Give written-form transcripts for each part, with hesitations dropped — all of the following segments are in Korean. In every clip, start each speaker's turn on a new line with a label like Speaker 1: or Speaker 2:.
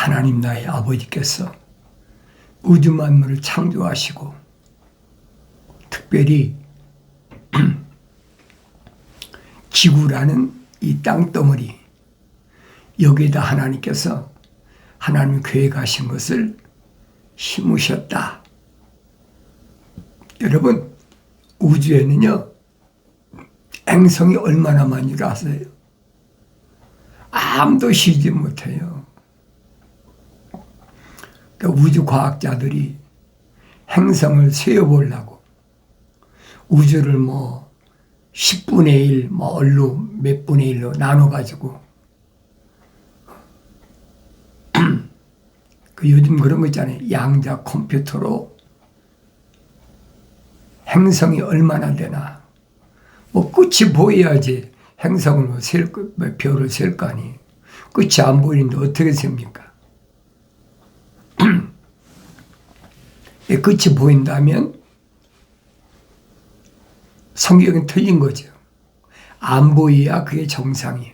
Speaker 1: 하나님 나의 아버지께서 우주 만물을 창조하시고 특별히 지구라는 이 땅덩어리 여기에다 하나님께서 하나님 계획하신 것을 심으셨다. 여러분 우주에는요 행성이 얼마나 많이 줄 아세요? 아무도 쉬지 못해요. 그러니까 우주 과학자들이 행성을 세어보려고 우주를 10분의 1, 얼로 몇 분의 1로 나눠가지고 그 요즘 그런 거 있잖아요. 양자 컴퓨터로 행성이 얼마나 되나 끝이 보여야지 행성을 별을 셀 거 아니에요. 끝이 안 보이는데 어떻게 셉니까? 끝이 보인다면 성경은 틀린 거죠. 안 보여야 그게 정상이에요.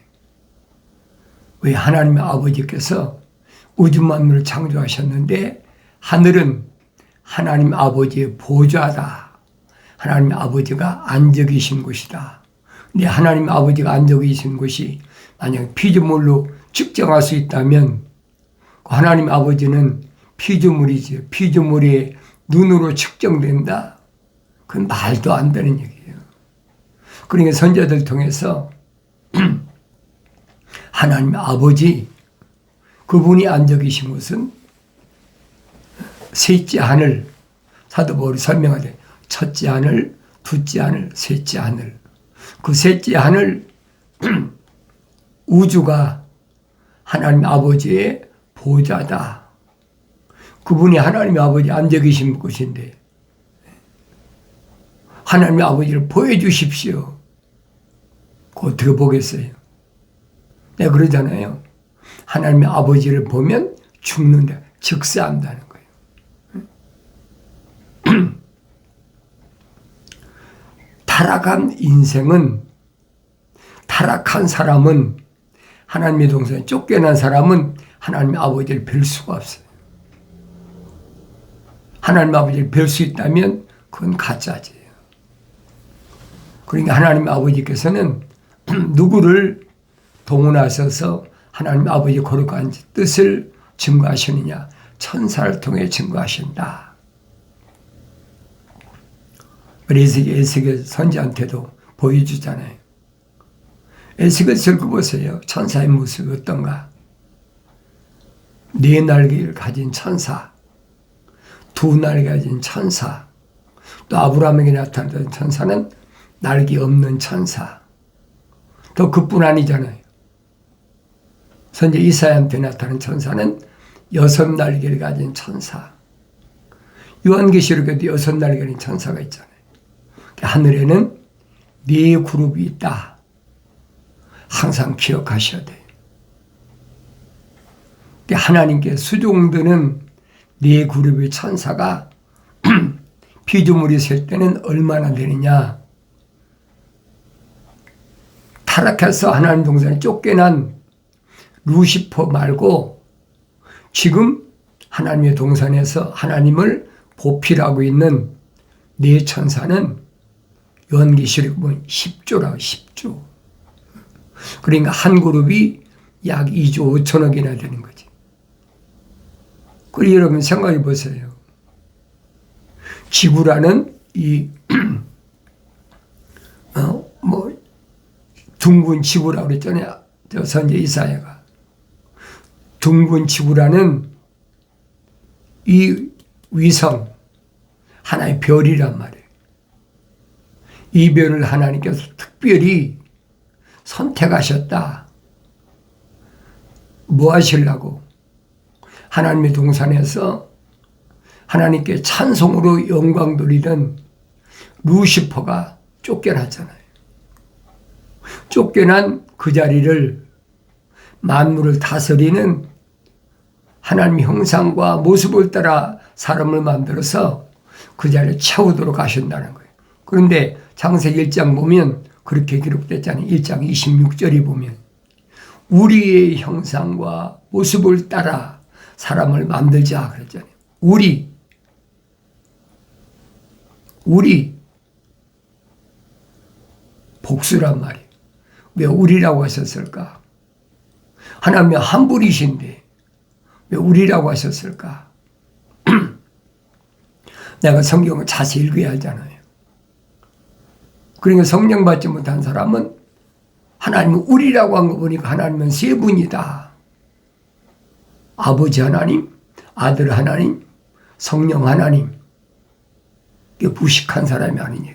Speaker 1: 왜 하나님의 아버지께서 우주 만물을 창조하셨는데 하늘은 하나님 아버지의 보좌다. 하나님 아버지가 앉아 계신 곳이다. 근데 하나님 아버지가 앉아 계신 곳이 만약 피조물로 측정할 수 있다면 하나님 아버지는 피조물이지. 피조물이 눈으로 측정된다. 그건 말도 안 되는 얘기예요. 그러니까 선자들 통해서 하나님 아버지 그분이 앉아 계신 곳은 셋째 하늘, 사도 바울이 설명하되 첫째 하늘, 둘째 하늘, 셋째 하늘. 그 셋째 하늘 우주가 하나님 아버지의 보좌다. 그분이 하나님 아버지 앉아 계신 곳인데 하나님 아버지를 보여주십시오. 어떻게 보겠어요? 내가 그러잖아요. 하나님의 아버지를 보면 죽는다. 즉사한다는 거예요. 타락한 인생은, 타락한 사람은, 하나님의 동산에 쫓겨난 사람은 하나님의 아버지를 뵐 수가 없어요. 하나님 아버지를 뵐 수 있다면 그건 가짜지예요. 그러니까 하나님 아버지께서는 누구를 동원하셔서 하나님 아버지 거룩한 뜻을 증거하시느냐? 천사를 통해 증거하신다. 그래서 에스겔 선지한테도 보여주잖아요. 에스겔 읽어보세요. 천사의 모습이 어떤가? 네 날개를 가진 천사, 두 날개 가진 천사, 또 아브라함에게 나타났던 천사는 날개 없는 천사. 또 그뿐 아니잖아요. 선지 이사야한테 나타난 천사는 6날개를 가진 천사. 요한계시록에도 6날개 가진 천사가 있잖아요. 하늘에는 4그룹이 있다. 항상 기억하셔야 돼요. 하나님께 수종드는 4그룹의 천사가 피조물이 셀 때는 얼마나 되느냐. 타락해서 하나님 동산에 쫓겨난 루시퍼 말고 지금 하나님의 동산에서 하나님을 보필하고 있는 4천사는 요한계시록 보면 10조라고 10조. 그러니까 한 그룹이 약 2조 5천억이나 되는 거지. 그리고 여러분 생각해 보세요. 지구라는 이 둥근 지구라고 그랬잖아요. 저 선지 이사야가. 둥근 지구라는 이 위성, 하나의 별이란 말이에요. 이 별을 하나님께서 특별히 선택하셨다. 뭐 하시려고? 하나님의 동산에서 하나님께 찬송으로 영광 돌리던 루시퍼가 쫓겨났잖아요. 쫓겨난 그 자리를 만물을 다스리는 하나님의 형상과 모습을 따라 사람을 만들어서 그 자리에 채우도록 하신다는 거예요. 그런데 창세기 1장 보면 그렇게 기록됐잖아요. 1장 26절이 보면 우리의 형상과 모습을 따라 사람을 만들자 그랬잖아요. 우리 복수란 말이에요. 왜 우리라고 하셨을까? 하나님이 한 분이신데 왜 우리라고 하셨을까? 내가 성경을 자세히 읽어야 하잖아요. 그러니까 성령 받지 못한 사람은 하나님은 우리라고 한 거 보니까 하나님은 세 분이다. 아버지 하나님, 아들 하나님, 성령 하나님. 이게 무식한 사람이 아니냐.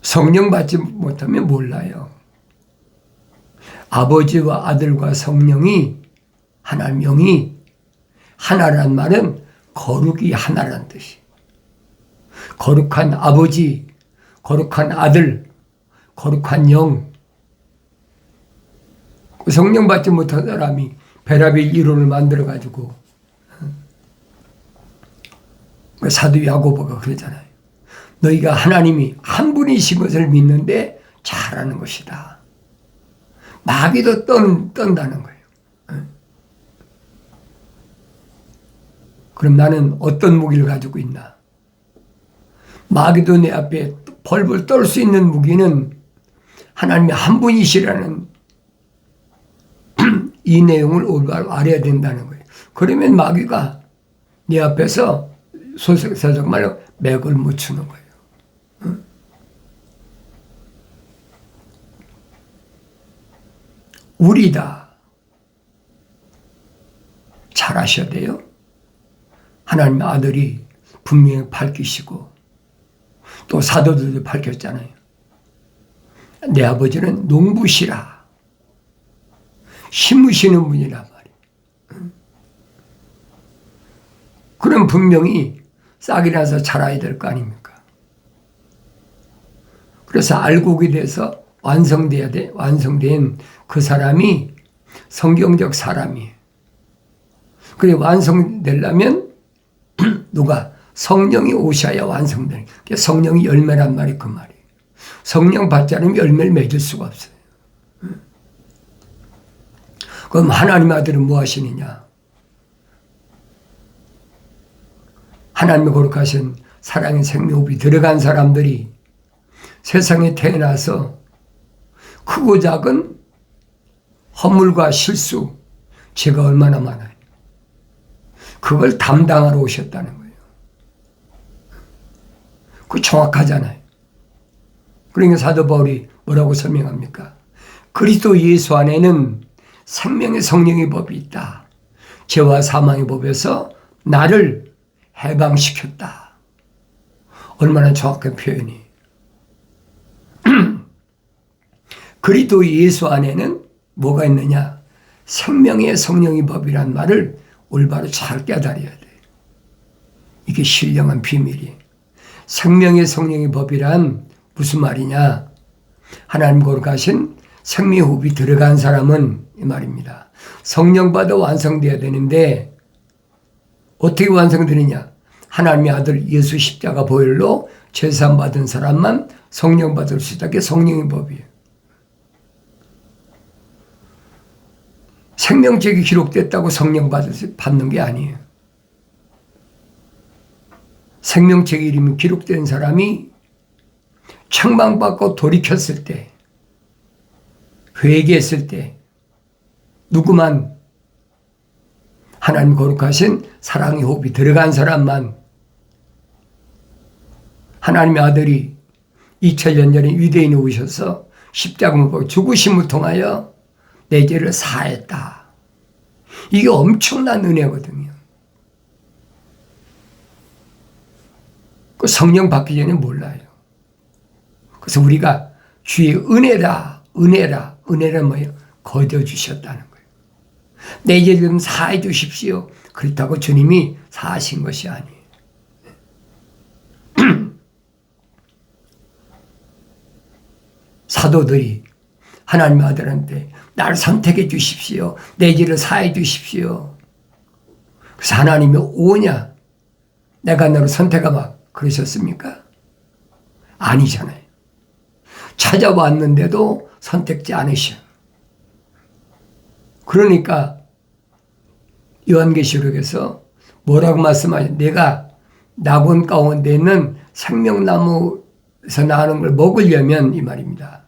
Speaker 1: 성령 받지 못하면 몰라요. 아버지와 아들과 성령이 하나님 영이 하나란 말은 거룩이 하나란 뜻이. 거룩한 아버지, 거룩한 아들, 거룩한 영. 성령 받지 못한 사람이 베라벨 이론을 만들어가지고 사도 야고보가 그러잖아요. 너희가 하나님이 한 분이신 것을 믿는데 잘하는 것이다. 마귀도 떤다는 거예요. 그럼 나는 어떤 무기를 가지고 있나? 마귀도 내 앞에 벌벌 떨 수 있는 무기는 하나님이 한 분이시라는 이 내용을 올바로 알아야 된다는 거예요. 그러면 마귀가 네 앞에서 소설사적 말로 맥을 못 추는 거예요. 우리다. 잘 아셔야 돼요. 하나님의 아들이 분명히 밝히시고 또 사도들도 밝혔잖아요. 내 아버지는 농부시라. 심으시는 분이란 말이에요. 그럼 분명히 싹이 나서 자라야 될 거 아닙니까? 그래서 알곡이 돼서 완성돼야 돼. 완성된 그 사람이 성경적 사람이에요. 그래 완성되려면 누가? 성령이 오셔야 완성되는. 성령이 열매란 말이 그 말이에요. 성령 받지 않으면 열매를 맺을 수가 없어요. 그럼 하나님 아들은 뭐 하시느냐? 하나님의 거룩하신 사랑의 생명호흡이 들어간 사람들이 세상에 태어나서 크고 작은 허물과 실수, 죄가 얼마나 많아요. 그걸 담당하러 오셨다는 거예요. 그 정확하잖아요. 그러니까 사도 바울이 뭐라고 설명합니까? 그리스도 예수 안에는 생명의 성령의 법이 있다. 죄와 사망의 법에서 나를 해방시켰다. 얼마나 정확한 표현이. 그리스도 예수 안에는 뭐가 있느냐? 생명의 성령의 법이란 말을 올바로 잘 깨달아야 돼. 이게 신령한 비밀이에요. 생명의 성령의 법이란 무슨 말이냐? 하나님 거룩하신 생명의 호흡이 들어간 사람은 이 말입니다. 성령 받아 완성돼야 되는데 어떻게 완성되느냐? 하나님의 아들 예수 십자가 보혈로 제사함 받은 사람만 성령 받을 수 있다. 그게 성령의 법이에요. 생명책이 기록됐다고 성령 받는 게 아니에요. 생명책 이름이 기록된 사람이 책망받고 돌이켰을 때, 회개했을 때 누구만 하나님 거룩하신 사랑의 호흡이 들어간 사람만 하나님의 아들이 2000년 전에 유대인이 오셔서 십자가를 보고 죽으심을 통하여 내 죄를 사했다. 이게 엄청난 은혜거든요. 그 성령 받기 전에 몰라요. 그래서 우리가 주의 은혜란 뭐예요? 거둬주셨다는 거예요. 내 죄를 좀 사해 주십시오. 그렇다고 주님이 사하신 것이 아니에요. 사도들이 하나님의 아들한테 나를 선택해 주십시오. 내 죄를 사해 주십시오. 그래서 하나님이 오냐? 내가 너를 선택하마. 그러셨습니까? 아니잖아요. 찾아왔는데도 선택지 않으셔. 그러니까 요한계시록에서 뭐라고 말씀하냐? 내가 낙원 가운데 있는 생명나무에서 나는 걸 먹으려면 이 말입니다.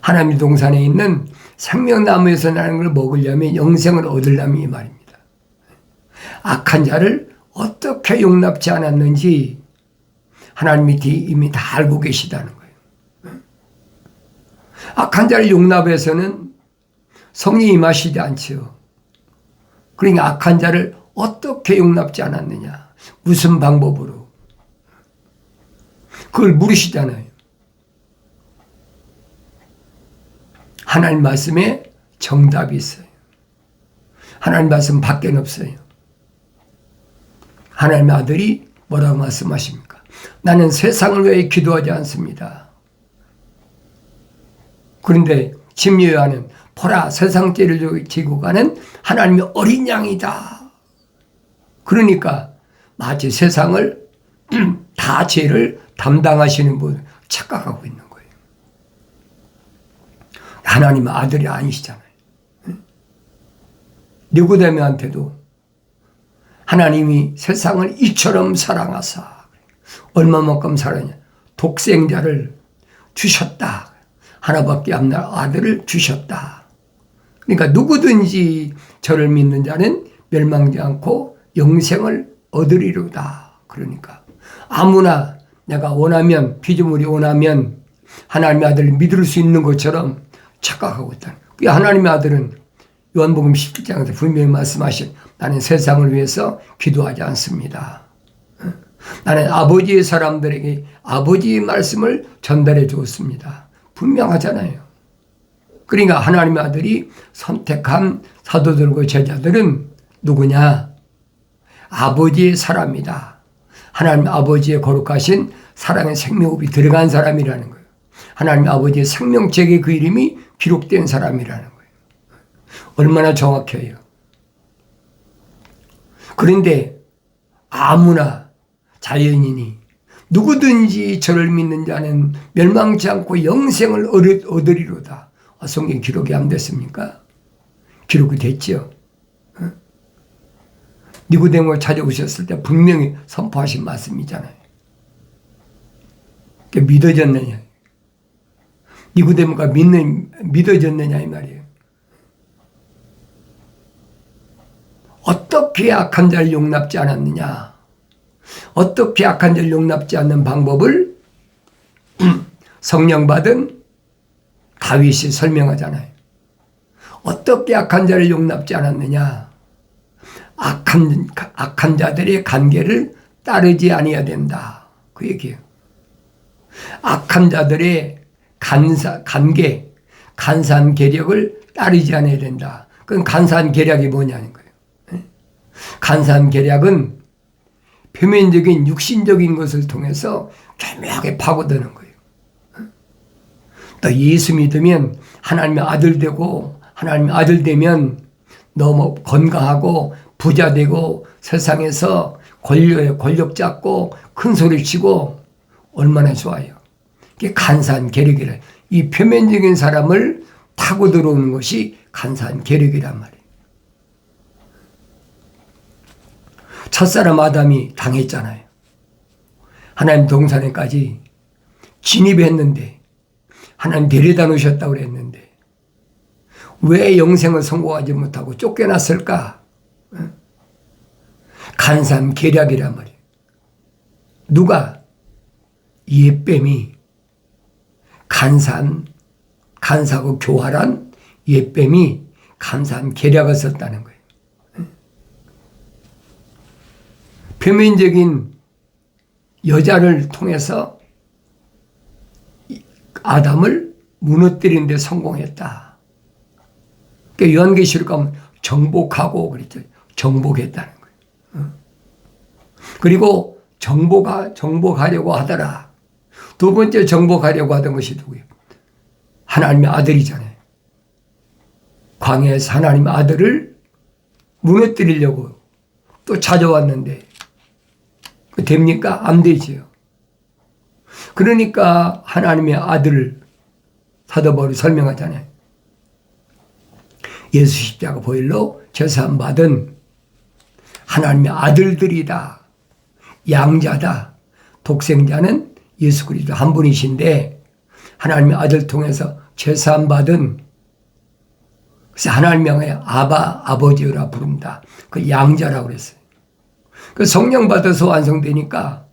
Speaker 1: 하나님의 동산에 있는 생명나무에서 나는 걸 먹으려면 영생을 얻으려면 이 말입니다. 악한 자를 어떻게 용납지 않았는지 하나님이 이미 다 알고 계시다는 거예요. 악한 자를 용납해서는 성령이 임하시지 않죠. 그러니까 악한 자를 어떻게 용납지 않았느냐? 무슨 방법으로? 그걸 물으시잖아요. 하나님 말씀에 정답이 있어요. 하나님 말씀 밖에는 없어요. 하나님의 아들이 뭐라고 말씀하십니까? 나는 세상을 위해 기도하지 않습니다. 그런데 심리 요한은 보라 세상 죄를 지고 가는 하나님의 어린 양이다. 그러니까 마치 세상을 다 죄를 담당하시는 분 착각하고 있는 거예요. 하나님의 아들이 아니시잖아요. 니고데모한테도 하나님이 세상을 이처럼 사랑하사 얼마만큼 사랑하냐? 독생자를 주셨다. 하나밖에 없는 아들을 주셨다. 그러니까 누구든지 저를 믿는 자는 멸망지 않고 영생을 얻으리로다. 그러니까 아무나 내가 원하면 피조물이 원하면 하나님의 아들을 믿을 수 있는 것처럼 착각하고 있다. 하나님의 아들은 요한복음 17장에서 분명히 말씀하신 나는 세상을 위해서 기도하지 않습니다. 나는 아버지의 사람들에게 아버지의 말씀을 전달해 주었습니다. 분명하잖아요. 그러니까 하나님의 아들이 선택한 사도들과 제자들은 누구냐? 아버지의 사람이다. 하나님 아버지의 거룩하신 사랑의 생명호흡이 들어간 사람이라는 거예요. 하나님 아버지의 생명책에 그 이름이 기록된 사람이라는 거예요. 얼마나 정확해요. 그런데 아무나 자연인이 누구든지 저를 믿는 자는 멸망치 않고 영생을 얻으리로다. 성경 기록이 안 됐습니까? 기록이 됐죠. 니고데모가 찾아오셨을 때 분명히 선포하신 말씀이잖아요. 믿어졌느냐? 니고데모가 믿어졌느냐 이 말이에요. 어떻게 악한 자를 용납지 않았느냐? 어떻게 악한 자를 용납지 않는 방법을 성령 받은 다윗이 설명하잖아요. 어떻게 악한 자를 용납지 않았느냐? 악한 자들의 관계를 따르지 아니해야 된다. 그 얘기예요. 악한 자들의 관계, 간사한 계략을 따르지 않아야 된다. 그건 간사한 계략이 뭐냐는 거예요. 간사한 계략은 표면적인 육신적인 것을 통해서 교묘하게 파고드는 거예요. 또 예수 믿으면 하나님의 아들 되고 하나님의 아들 되면 너무 건강하고 부자 되고 세상에서 권력 잡고 큰 소리 치고 얼마나 좋아요. 이게 간사한 계략이라. 이 표면적인 사람을 타고 들어오는 것이 간사한 계략이란 말이에요. 첫사람 아담이 당했잖아요. 하나님 동산에까지 진입했는데 하나님 데려다 놓으셨다고 그랬는데 왜 영생을 성공하지 못하고 쫓겨났을까? 간사한 계략이란 말이에요. 누가? 옛뱀이 간사하고 교활한 옛뱀이 간사한 계략을 썼다는 거예요. 표면적인 여자를 통해서 아담을 무너뜨리는 데 성공했다. 그러니까 요한계시록 가면 정복하고 그랬죠. 정복했다는 거예요. 그리고 정복하려고 하더라. 두 번째 정복하려고 하던 것이 누구예요? 하나님의 아들이잖아요. 광야에서 하나님의 아들을 무너뜨리려고 또 찾아왔는데 됩니까? 안 되지요. 그러니까 하나님의 아들을 사도 바울이 설명하잖아요. 예수 십자가 보혈로 제사함 받은 하나님의 아들들이다. 양자다. 독생자는 예수 그리스도 한 분이신데 하나님의 아들 통해서 제사함 받은, 그래서 하나님 명에 아바 아버지라 부른다. 그 양자라고 그랬어요. 그 성령 받아서 완성되니까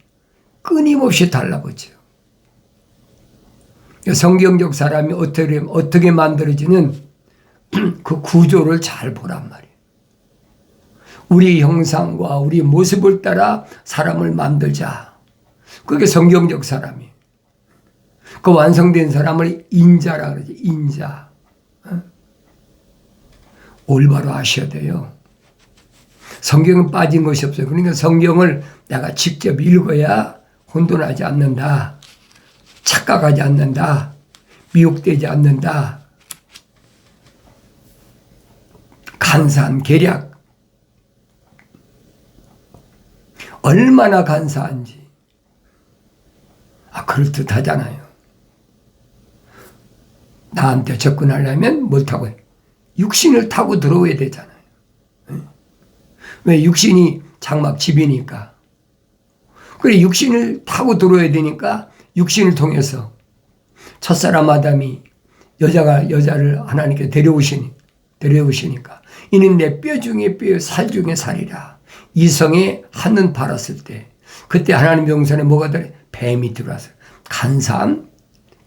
Speaker 1: 끊임없이 달라붙죠. 성경적 사람이 어떻게 만들어지는 그 구조를 잘 보란 말이에요. 우리 형상과 우리 모습을 따라 사람을 만들자. 그게 성경적 사람이에요. 그 완성된 사람을 인자라 그러죠. 인자. 올바로 아셔야 돼요. 성경은 빠진 것이 없어요. 그러니까 성경을 내가 직접 읽어야 혼돈하지 않는다. 착각하지 않는다. 미혹되지 않는다. 간사한 계략. 얼마나 간사한지. 그럴듯 하잖아요. 나한테 접근하려면 뭘 타고 해? 육신을 타고 들어와야 되잖아요. 왜? 육신이 장막 집이니까. 그래, 육신을 타고 들어와야 되니까 육신을 통해서 첫사람 아담이 여자를 하나님께 데려오시니까 이는 내 뼈 중에 뼈, 살 중에 살이라. 이성에 한눈 팔았을 때 그때 하나님 용산에 뭐가 들어? 뱀이 들어와서 간사한,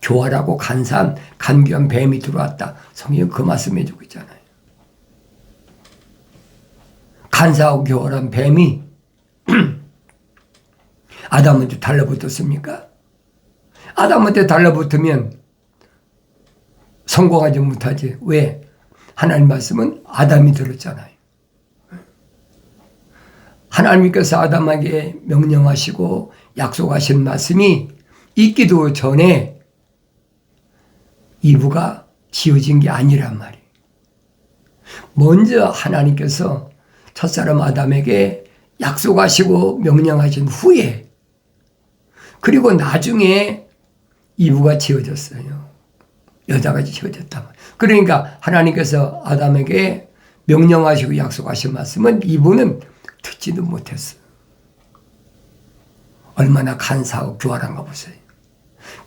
Speaker 1: 교활하고 간사한 간교한 뱀이 들어왔다. 성경은 그 말씀해 주고 있잖아요. 간사하고 교활한 뱀이 아담한테 달라붙었습니까? 아담한테 달라붙으면 성공하지 못하지. 왜? 하나님 말씀은 아담이 들었잖아요. 하나님께서 아담에게 명령하시고 약속하신 말씀이 있기도 전에 이브가 지어진 게 아니란 말이에요. 먼저 하나님께서 첫사람 아담에게 약속하시고 명령하신 후에, 그리고 나중에 이브가 지어졌어요. 여자가 지어졌단 말이에요. 그러니까 하나님께서 아담에게 명령하시고 약속하신 말씀은 이브는 듣지도 못했어요. 얼마나 간사하고 교활한가 보세요.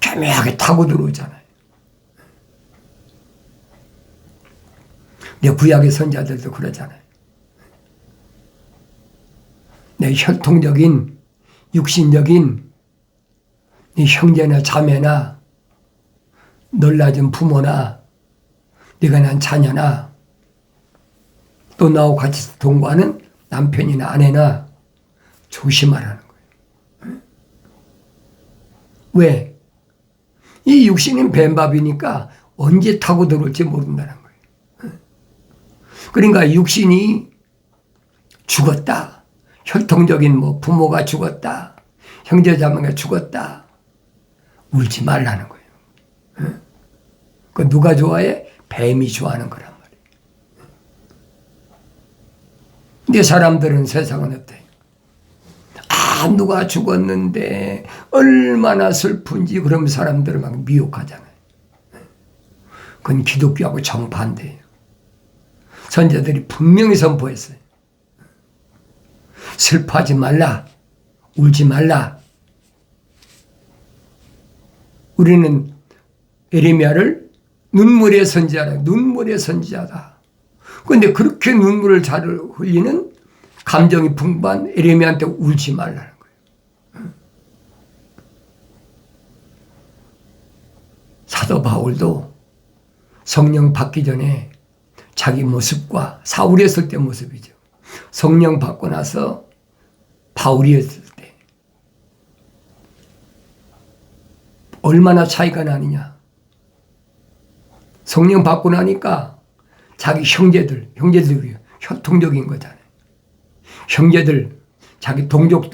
Speaker 1: 교묘하게 타고 들어오잖아요. 내 구약의 선자들도 그러잖아요. 내 혈통적인, 육신적인 네 형제나 자매나 널 낳은 부모나 네가 낳은 자녀나 또 나하고 같이 동거하는 남편이나 아내나 조심하라는 거예요. 왜? 이 육신은 뱀밥이니까 언제 타고 들어올지 모른다는 거예요. 그러니까 육신이 죽었다. 혈통적인 부모가 죽었다. 형제자매가 죽었다. 울지 말라는 거예요. 그 누가 좋아해? 뱀이 좋아하는 거란 말이에요. 근데 사람들은 세상은 어때요? 누가 죽었는데 얼마나 슬픈지. 그러면 사람들은 막 미혹하잖아요. 그건 기독교하고 정반대예요. 선자들이 분명히 선포했어요. 슬퍼하지 말라. 울지 말라. 우리는 에레미야를 눈물의 선지자라. 눈물의 선지자다. 그런데 그렇게 눈물을 잘 흘리는 감정이 풍부한 에레미야한테 울지 말라는 거예요. 사도 바울도 성령 받기 전에 자기 모습과 사울이었을 때 모습이죠. 성령 받고 나서 바울이었을 때 얼마나 차이가 나느냐. 성령 받고 나니까 자기 형제들이 혈통적인 거잖아요. 형제들, 자기 동족이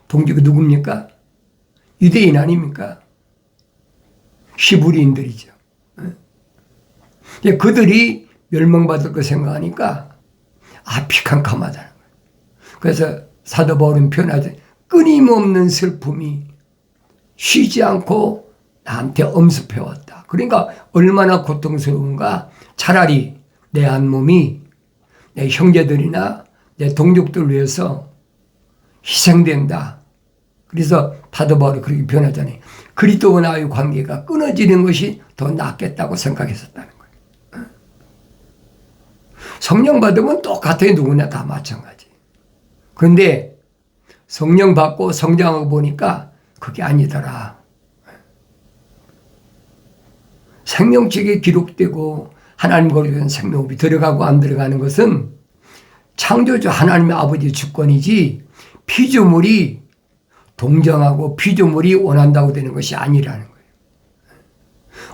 Speaker 1: 누굽니까? 유대인 아닙니까? 히브리인들이죠. 그들이 멸망받을 거 생각하니까 피캄캄하다는 거예요. 그래서 사도 바울은 표현하죠. 끊임없는 슬픔이 쉬지 않고 나한테 엄습해왔다. 그러니까 얼마나 고통스러운가. 차라리 내 한 몸이 내 형제들이나 내 동족들 위해서 희생된다. 그래서 사도 바울이 그렇게 변하잖아요. 그리스도와 나의 관계가 끊어지는 것이 더 낫겠다고 생각했었다는 거예요. 성령 받으면 똑같아요. 누구나 다 마찬가지. 그런데 성령 받고 성장하고 보니까 그게 아니더라. 생명책에 기록되고 하나님 거룩한 생명이 들어가고 안 들어가는 것은 창조주 하나님의 아버지의 주권이지 피조물이 동정하고 피조물이 원한다고 되는 것이 아니라는 거예요.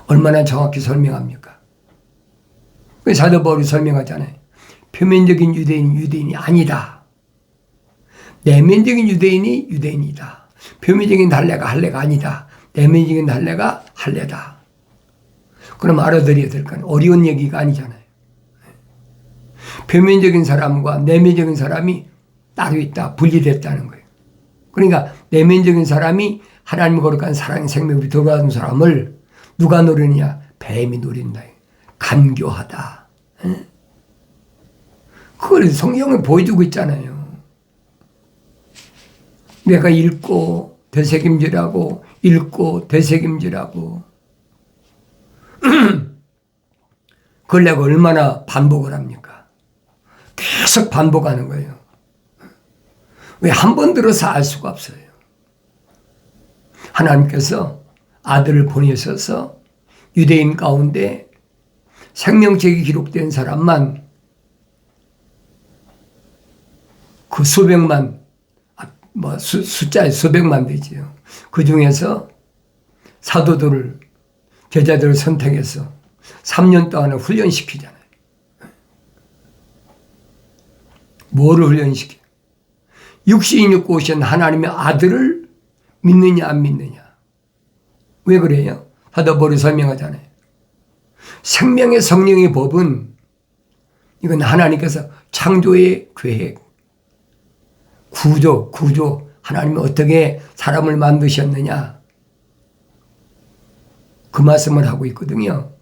Speaker 1: 얼마나 정확히 설명합니까? 사도 바울이 설명하잖아요. 표면적인 유대인이 유대인이 아니다. 내면적인 유대인이 유대인이다. 표면적인 할례가 할례가 아니다. 내면적인 할례가 할례다. 그럼 알아들어야 될 건 어려운 얘기가 아니잖아요. 표면적인 사람과 내면적인 사람이 따로 있다. 분리됐다는 거예요. 그러니까 내면적인 사람이 하나님의 거룩한 사랑의 생명이 돌아가는 사람을 누가 노리느냐? 뱀이 노린다. 간교하다. 그걸 성경을 보여주고 있잖아요. 내가 읽고 되새김질하고 읽고 되새김질하고 그걸 내가 얼마나 반복을 합니까? 계속 반복하는 거예요. 왜 한 번 들어서 알 수가 없어요. 하나님께서 아들을 보내셔서 유대인 가운데 생명책이 기록된 사람만 그 수백만, 숫자에 수백만 되지요. 그 중에서 사도들을, 제자들을 선택해서 3년 동안을 훈련시키잖아요. 뭐를 훈련시켜요? 육신이 입고 오신 하나님의 아들을 믿느냐 안 믿느냐. 왜 그래요? 사도 바울이 설명하잖아요. 생명의 성령의 법은 이건 하나님께서 창조의 계획, 구조, 하나님이 어떻게 사람을 만드셨느냐 그 말씀을 하고 있거든요.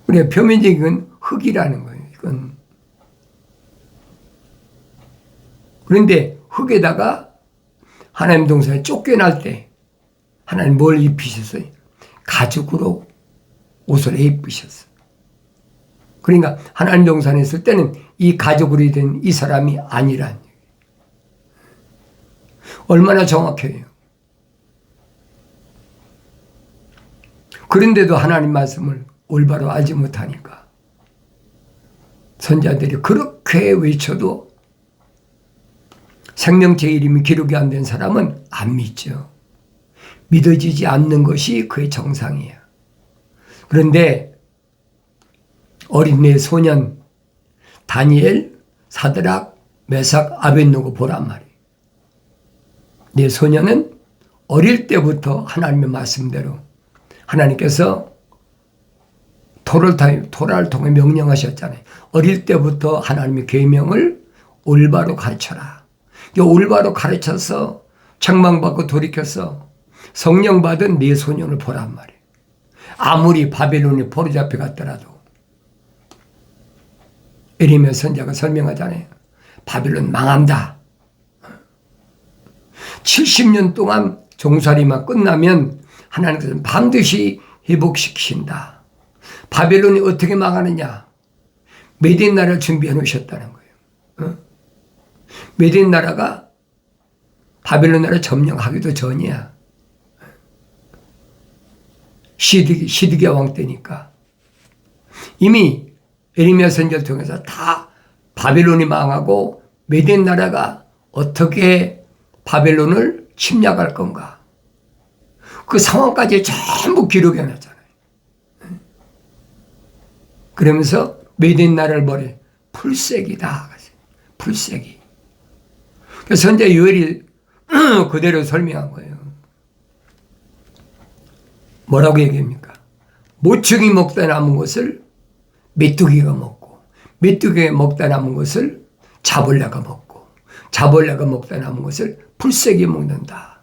Speaker 1: 그래 표면적인 흙이라는 거예요. 이건. 그런데 흙에다가 하나님 동산에 쫓겨날 때 하나님 뭘 입히셨어요? 가죽으로 옷을 입히셨어요. 그러니까 하나님 동산에 있을 때는 이 가죽으로 된 이 사람이 아니란 얘기예요. 얼마나 정확해요. 그런데도 하나님 말씀을 올바로 알지 못하니까 선자들이 그렇게 외쳐도 생명체 이름이 기록이 안 된 사람은 안 믿죠. 믿어지지 않는 것이 그의 정상이에요. 그런데 어린애 소년 다니엘, 사드락, 메삭, 아벳느고 보란 말이에요. 내 소년은 어릴 때부터 하나님의 말씀대로 하나님께서 토라를 통해 명령하셨잖아요. 어릴 때부터 하나님의 계명을 올바로 가르쳐라. 올바로 가르쳐서 책망받고 돌이켜서 성령 받은 네 소년을 보란 말이에요. 아무리 바벨론에 포로 잡혀갔더라도 에레미야 선지자가 설명하잖아요. 바벨론 망한다. 70년 동안 종살이만 끝나면 하나님께서는 반드시 회복시키신다. 바벨론이 어떻게 망하느냐? 메딘 나라를 준비해 놓으셨다는 거예요. 메딘 나라가 바벨론 나라를 점령하기도 전이야. 시드기야 왕 때니까. 이미 에레미야 선지자를 통해서 다 바벨론이 망하고 메딘 나라가 어떻게 바벨론을 침략할 건가. 그 상황까지 전부 기록해 놨잖아요. 그러면서 메딘 나라를 버려 풀색이다. 풀색이. 그래서 선지자 요엘이 그대로 설명한 거예요. 뭐라고 얘기합니까? 모축이 먹다 남은 것을 메뚜기가 먹고, 메뚜기가 먹다 남은 것을 자벌레가 먹고, 자벌레가 먹다 남은 것을 풀색이 먹는다.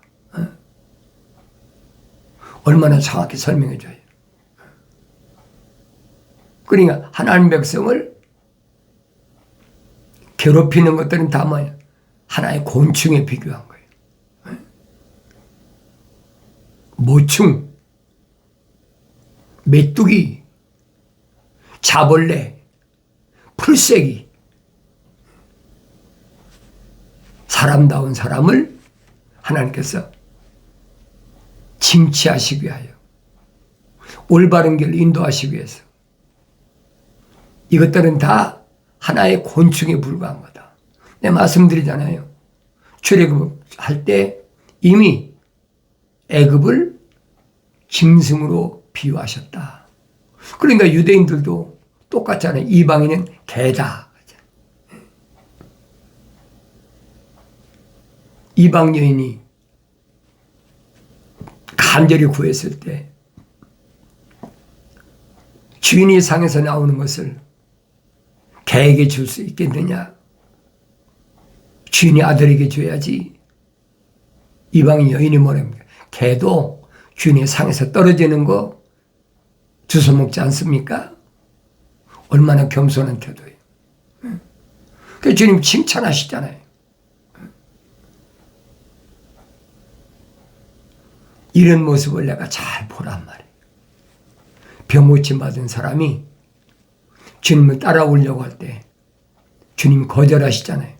Speaker 1: 얼마나 정확히 설명해 줘요. 그러니까 하나님 백성을 괴롭히는 것들은 다 뭐야? 하나의 곤충에 비교한 거예요. 모충, 메뚜기, 자벌레, 풀새기, 사람다운 사람을 하나님께서 징치하시기 위하여, 올바른 길을 인도하시기 위해서, 이것들은 다 하나의 곤충에 불과한 거다. 내가 말씀드리잖아요. 출애굽할 때 이미 애굽을 짐승으로 비유하셨다. 그러니까 유대인들도 똑같잖아요. 이방인은 개다. 이방 여인이 간절히 구했을 때 주인이 상에서 나오는 것을 개에게 줄 수 있겠느냐? 주인이 아들에게 줘야지. 이방 여인이 뭐랍니까? 개도 주인의 상에서 떨어지는 거 주워 먹지 않습니까? 얼마나 겸손한 태도예요. 그 주님 칭찬하시잖아요. 이런 모습을 내가 잘 보란 말이에요. 병고침 받은 사람이 주님을 따라오려고 할 때 주님 거절하시잖아요.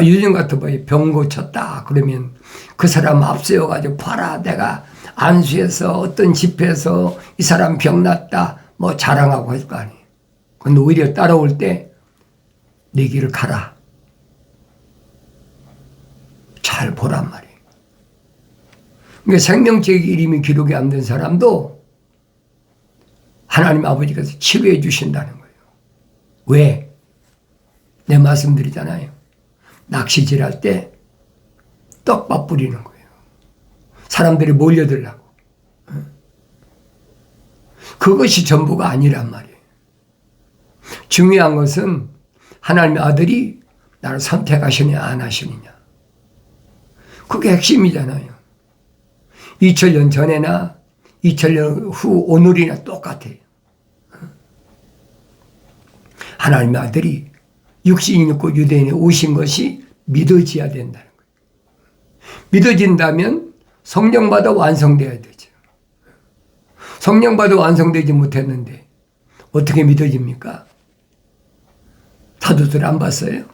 Speaker 1: 요즘 같은 거에 병 고쳤다 그러면 그 사람 앞세워가지고 봐라, 내가 안수해서 어떤 집회에서 이 사람 병 났다 뭐 자랑하고 할 거 아니에요. 근데 오히려 따라올 때 내 길을 가라. 잘 보란 말이에요. 그러니까 생명책의 이름이 기록이 안 된 사람도 하나님 아버지께서 치료해 주신다는 거예요. 왜? 내 말씀드리잖아요. 낚시질 할 때 떡밥 뿌리는 거예요. 사람들이 몰려들라고. 그것이 전부가 아니란 말이에요. 중요한 것은 하나님의 아들이 나를 선택하시느냐 안 하시느냐. 그게 핵심이잖아요. 2000년 전에나 2000년 후 오늘이나 똑같아요. 하나님의 아들이 육신이 있고 유대인에 오신 것이 믿어져야 된다는 거예요. 믿어진다면 성령 받아 완성돼야 되죠. 성령 받아 완성되지 못했는데 어떻게 믿어집니까? 사도들 안 봤어요?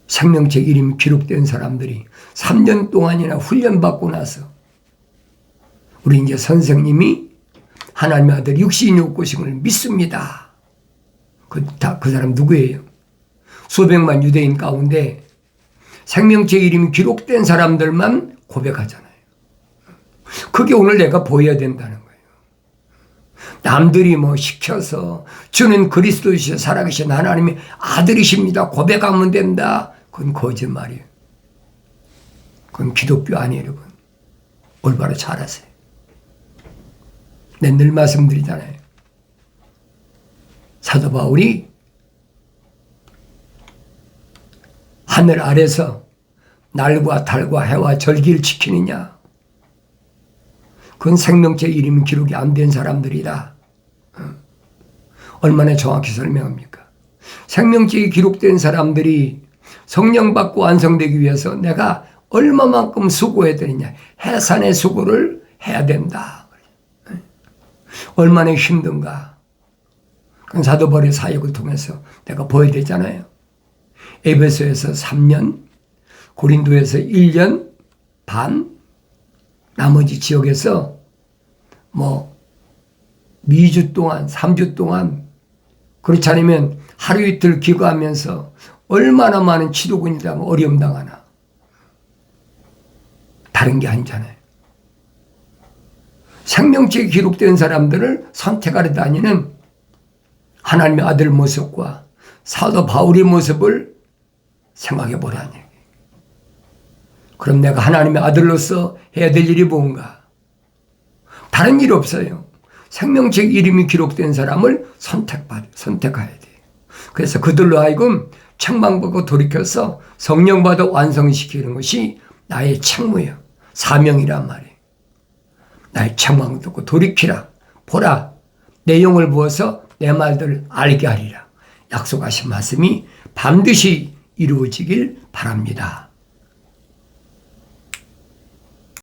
Speaker 1: 생명책 이름이 기록된 사람들이 3년 동안이나 훈련받고 나서 우리 이제 선생님이 하나님의 아들 육신이 없고 신을 믿습니다. 그 사람 누구예요? 수백만 유대인 가운데 생명책 이름이 기록된 사람들만 고백하잖아요. 그게 오늘 내가 보여야 된다는 거예요. 남들이 뭐 시켜서 주는 그리스도이시여 살아계신 하나님의 아들이십니다. 고백하면 된다. 그건 거짓말이에요. 그건 기독교 아니에요, 여러분. 올바로 잘하세요. 늘 말씀드리잖아요. 사도 바울이 하늘 아래서 날과 달과 해와 절기를 지키느냐? 그건 생명책 이름이 기록이 안 된 사람들이다. 얼마나 정확히 설명합니까? 생명책이 기록된 사람들이 성령 받고 완성되기 위해서 내가 얼마만큼 수고해야 되느냐? 해산의 수고를 해야 된다. 얼마나 힘든가. 그건 사도 바울의 사역을 통해서 내가 보여야 되잖아요. 에베소에서 3년, 고린도에서 1년 반, 나머지 지역에서 뭐 2주 동안, 3주 동안, 그렇지 않으면 하루 이틀 기거하면서 얼마나 많은 치료군이 당하고 어려움 당하나. 다른 게 아니잖아요. 생명책에 기록된 사람들을 선택하러 다니는 하나님의 아들 모습과 사도 바울의 모습을 생각해 보라니. 그럼 내가 하나님의 아들로서 해야 될 일이 뭔가? 다른 일 없어요. 생명책 이름이 기록된 사람을 선택해야 돼요. 그래서 그들로 하여금 책망받고 돌이켜서 성령받아 완성시키는 것이 나의 책무예요. 사명이란 말이에요. 나의 책망을 듣고 돌이키라. 보라, 내 영을 부어서 내 말들을 알게 하리라. 약속하신 말씀이 반드시 이루어지길 바랍니다.